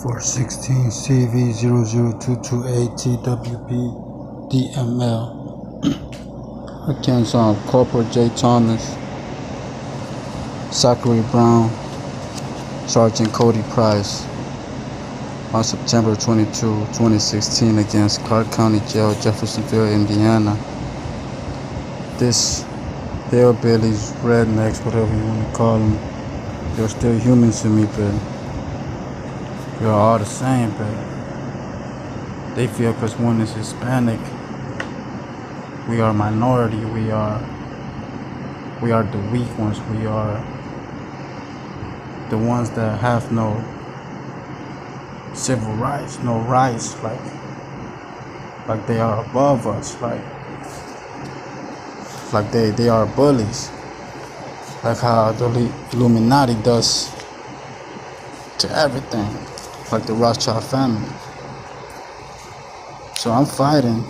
416 CV00228 TWP-DML against Corporal J. Thomas, Zachary Brown, Sergeant Cody Price on September 22, 2016 against Clark County Jail, Jeffersonville, Indiana. This hillbillies, rednecks, whatever you want to call them, they're still humans to me, but we're all the same, but they feel because one is Hispanic, we are minority, we are the weak ones, we are the ones that have no civil rights, no rights, like they are above us, like they are bullies, like how the Illuminati does to everything, like the Rothschild family. So I'm fighting,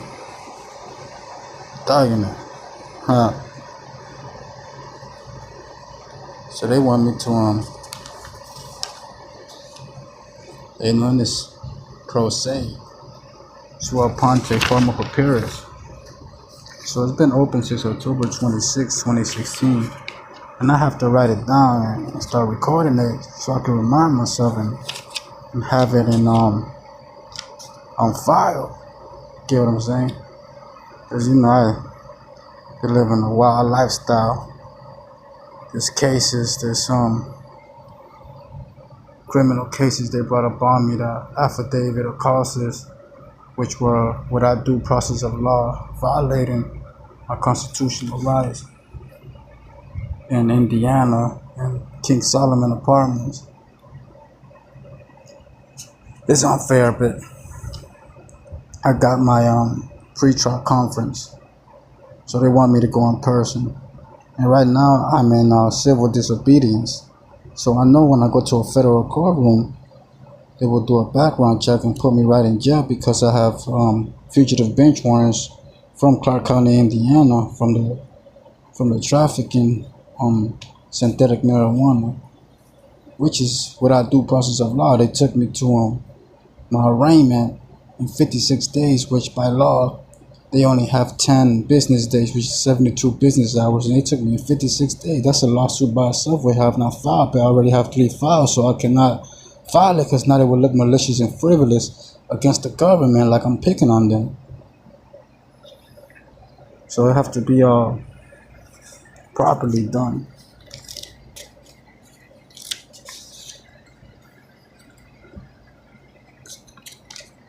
dogging it, So they want me to they known this pro se, Suave Ponte Forma Papyrus. So it's been open since October 26, 2016. And I have to write it down and start recording it so I can remind myself and have it in on file. Get what I'm saying? Because I live in a wild lifestyle. There's cases, there's some criminal cases they brought up on me, the affidavit of causes, which were without due process of law, violating my constitutional rights in Indiana and King Solomon Apartments. It's unfair, but I got my pre-trial conference, so they want me to go in person. And right now I'm in civil disobedience. So I know when I go to a federal courtroom, they will do a background check and put me right in jail because I have fugitive bench warrants from Clark County, Indiana, from the trafficking synthetic marijuana, which is without due process of law. They took me to my arraignment in 56 days, which by law they only have 10 business days, which is 72 business hours, and they took me in 56 days. That's a lawsuit by itself. We have not filed, but I already have 3 files, so I cannot file it because now they will look malicious and frivolous against the government, like I'm picking on them. So it have to be properly done.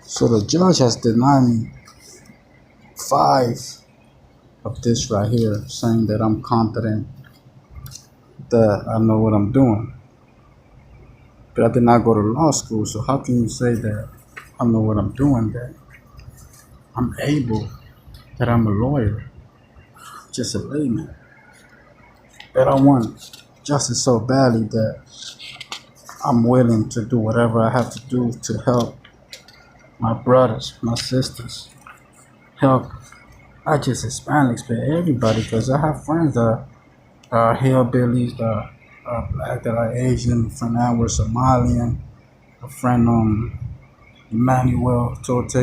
So the judge has denied me 5 of this right here, saying that I'm competent, that I know what I'm doing. But I did not go to law school, so how can you say that I know what I'm doing, that I'm able, that I'm a lawyer, just a layman? But I want justice so badly that I'm willing to do whatever I have to do to help my brothers, my sisters, help not just Hispanics, but everybody, because I have friends that are hillbillies, that are black, that are Asian. A friend that was Somalian. A friend Emmanuel Tote,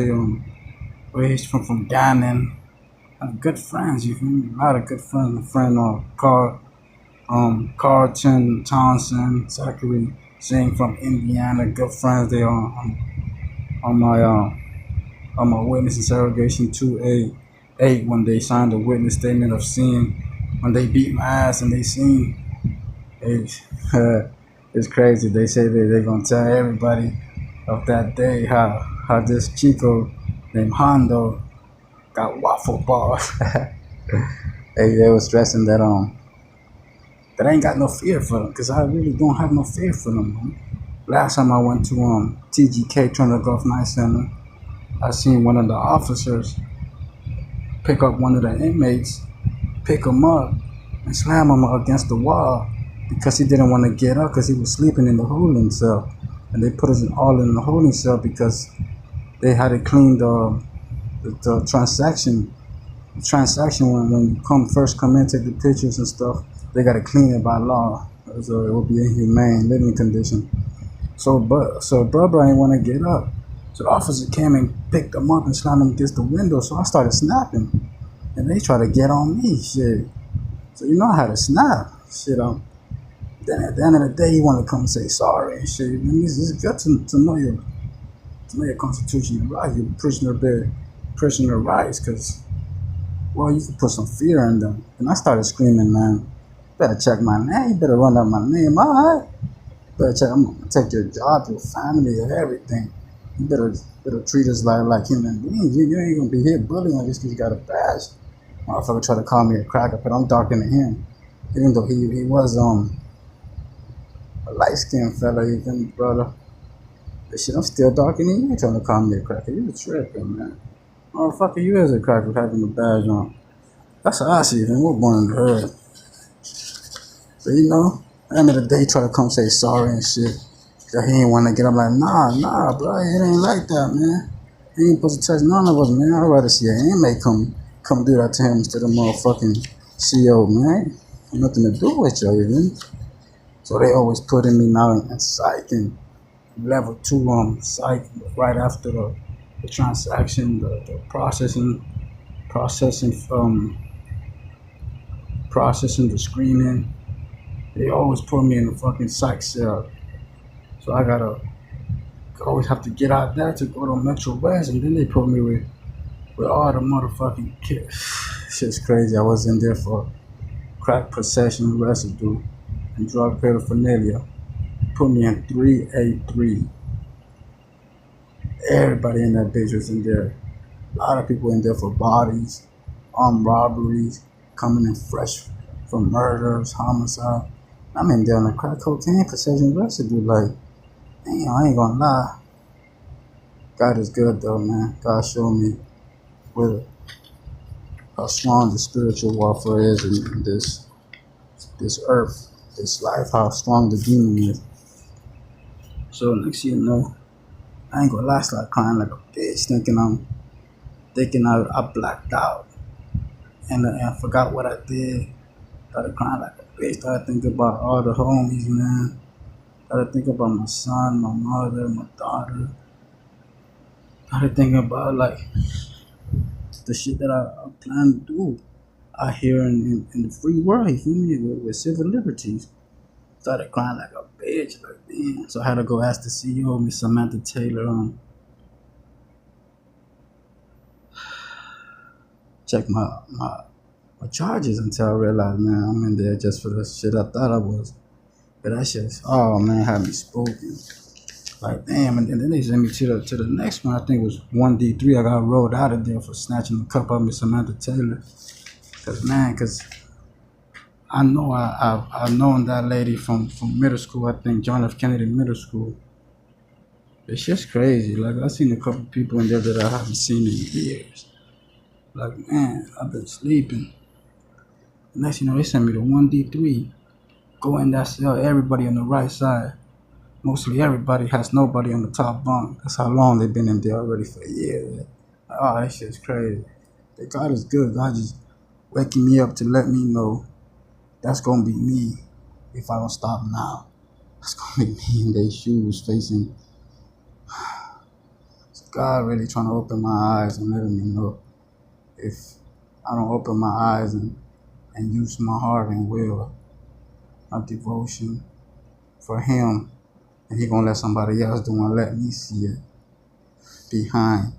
where he's from Ghana. I have good friends, you feel me? A lot of good friends. A friend Carlton Townsend, Zachary Singh from Indiana, good friends. They are on my witness interrogation 2A8 when they signed the witness statement of seeing, when they beat my ass and they seen. It's crazy. They say they're gonna tell everybody of that day how this Chico named Hondo got waffle balls. They was stressing that I ain't got no fear for them, because I really don't have no fear for them, man. Last time I went to TGK, Turner Golf Night Center, I seen one of the officers pick up one of the inmates, pick him up, and slam him against the wall because he didn't want to get up because he was sleeping in the holding cell. And they put us all in the holding cell because they had to clean the transaction. The transaction when you first come in, take the pictures and stuff, they got to clean it by law. So it will be inhumane living condition. So brother ain't want to get up. So the officer came and picked him up and slammed him against the window. So I started snapping, and they tried to get on me. Shit. So you know how to snap. Shit. Then at the end of the day, he want to come and say sorry and shit. And it's good to know your constitutional rights, your prisoner rights, because well, you can put some fear in them. And I started screaming, man. Better check my name. You better run up my name. All right. Better check. I'm gonna take your job, your family, and everything. You better treat us like human beings. You ain't gonna be here bullying just because you got a badge. Motherfucker try to call me a cracker, but I'm darker than him. Even though he was a light skinned fella, even brother. But shit, I'm still darker than you. Trying to call me a cracker. You tripping, man. Motherfucker, you is a cracker having a badge on. That's how I see it, man. We're born in the hood. But you know, at the end of the day, he try to come say sorry and shit. Cause he ain't want to get up like, nah, bro, it ain't like that, man. He ain't supposed to touch none of us, man. I'd rather see an inmate come do that to him instead of motherfucking CO, man. Ain't nothing to do with you, even. So they always putting me now in psych and level 2 psych right after the transaction, the processing the screening. They always put me in the fucking psych cell. So I always have to get out there to go to Metro West, and then they put me with all the motherfucking kids. Shit's crazy. I was in there for crack possession, residue, and drug paraphernalia. Put me in 383. Everybody in that bitch was in there. A lot of people in there for bodies, armed robberies, coming in fresh for murders, homicide. I'm in there on the crack cocaine possession residue. Like, damn, I ain't gonna lie. God is good though, man. God showed me how strong the spiritual warfare is in this earth, this life, how strong the demon is. So next thing you know, I ain't gonna lie, start crying like a bitch, thinking I blacked out and forgot what I did. Started crying like a bitch. Started thinking about all the homies, man. Started thinking about my son, my mother, my daughter. Started thinking about like the shit that I plan to do out here in the free world, you feel me, with civil liberties. Started crying like a bitch, like damn. So I had to go ask the CEO, Miss Samantha Taylor, check my charges until I realized, man, I'm in there just for the shit I thought I was. But that shit, oh man, had me spoken. Like damn, and then they sent me to the next one. I think it was 1D3. I got rolled out of there for snatching the cup of Miss Samantha Taylor. Cause I know I've known that lady from middle school. I think John F. Kennedy Middle School. It's just crazy. Like I seen a couple people in there that I haven't seen in years. Like man, I've been sleeping. Next you know, they sent me to 1D3. Go in that cell, everybody on the right side. Mostly everybody has nobody on the top bunk. That's how long they've been in there already for years. Oh, that shit's crazy. But God is good. God just waking me up to let me know that's gonna be me if I don't stop now. That's gonna be me in their shoes facing. So God really trying to open my eyes and letting me know if I don't open my eyes and use my heart and will, my devotion for Him, and He gonna let somebody else do and let me see it behind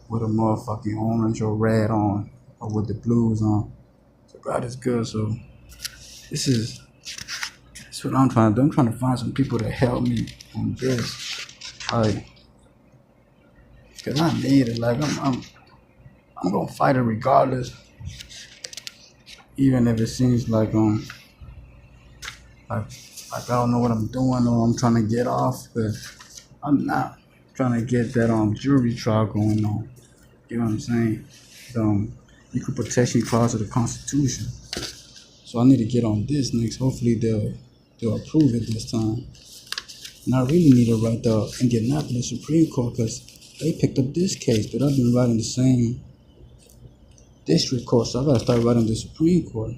with a motherfucking orange or red on or with the blues on. So God is good. So that's what I'm trying to do. I'm trying to find some people to help me on this, like, cause I need it. Like I'm gonna fight it regardless, even if it seems like like I don't know what I'm doing or I'm trying to get off, but I'm not trying to get that jury trial going on. You know what I'm saying? Equal protection clause of the Constitution. So I need to get on this next. Hopefully they'll approve it this time. And I really need to write the Indianapolis Supreme Court because they picked up this case, but I've been writing the same district court, so I gotta start writing the Supreme Court.